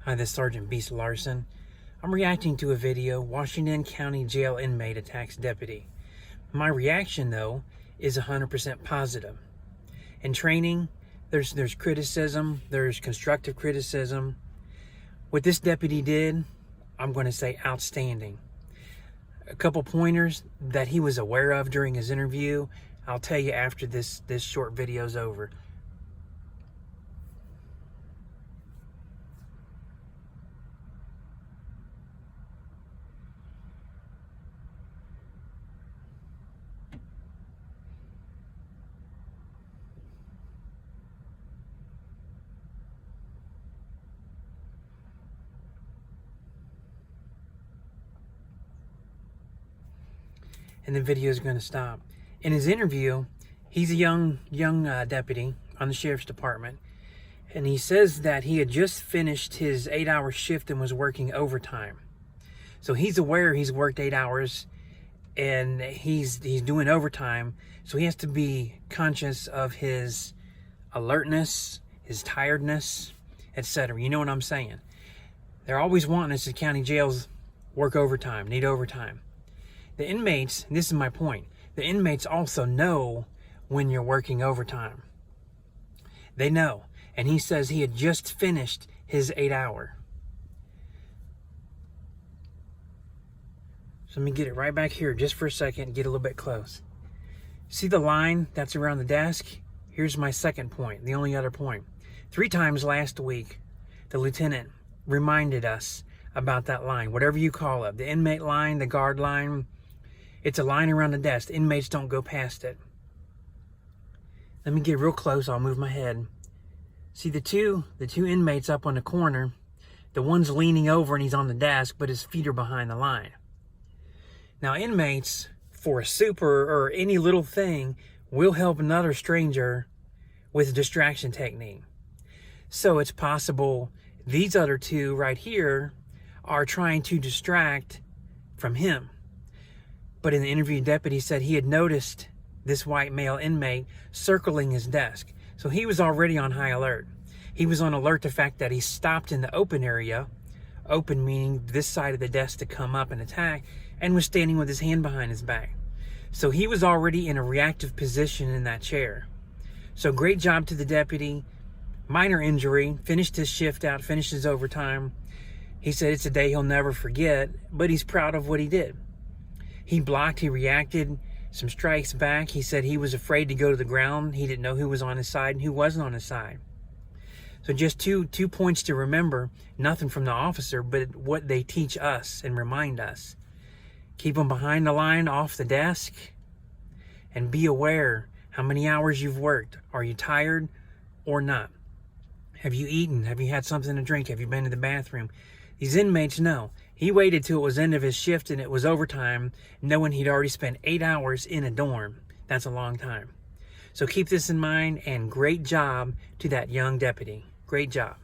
Hi, this is Sergeant Beast Larson. I'm reacting to a video, Washington County Jail inmate attacks deputy. My reaction, though, is 100% positive. In training, there's criticism, there's constructive criticism. What this deputy did, I'm going to say outstanding. A couple pointers that he was aware of during his interview, I'll tell you after this short video's over. And the video is going to stop. In his interview, he's a young deputy on the sheriff's department, and he says that he had just finished his 8-hour shift and was working overtime. So he's aware he's worked 8 hours and he's doing overtime, so he has to be conscious of his alertness, his tiredness, etc. You know what I'm saying? They're always wanting us at county jails work overtime, need overtime. The inmates, and this is my point, the inmates also know when you're working overtime. They know. And he says he had just finished his 8-hour. So let me get it right back here just for a second and get a little bit close. See the line that's around the desk? Here's my second point, the only other point. 3 times last week, the lieutenant reminded us about that line, whatever you call it, the inmate line, the guard line. It's a line around the desk. Inmates don't go past it. Let me get real close. I'll move my head. See the two inmates up on the corner. The one's leaning over and he's on the desk, but his feet are behind the line. Now, inmates, for a super or any little thing, will help another stranger with a distraction technique. So it's possible these other two right here are trying to distract from him. But in the interview, the deputy said he had noticed this white male inmate circling his desk. So he was already on high alert. He was on alert to the fact that he stopped in the open area, open meaning this side of the desk to come up and attack, and was standing with his hand behind his back. So he was already in a reactive position in that chair. So great job to the deputy. Minor injury, finished his shift out, finished his overtime. He said it's a day he'll never forget, but he's proud of what he did. He blocked, he reacted, some strikes back. He said he was afraid to go to the ground. He didn't know who was on his side and who wasn't on his side. So just two points to remember, nothing from the officer, but what they teach us and remind us. Keep them behind the line, off the desk, and be aware how many hours you've worked. Are you tired or not? Have you eaten? Have you had something to drink? Have you been to the bathroom? These inmates know. He waited till it was end of his shift and it was overtime, knowing he'd already spent 8 hours in a dorm. That's a long time. So keep this in mind, and great job to that young deputy. Great job.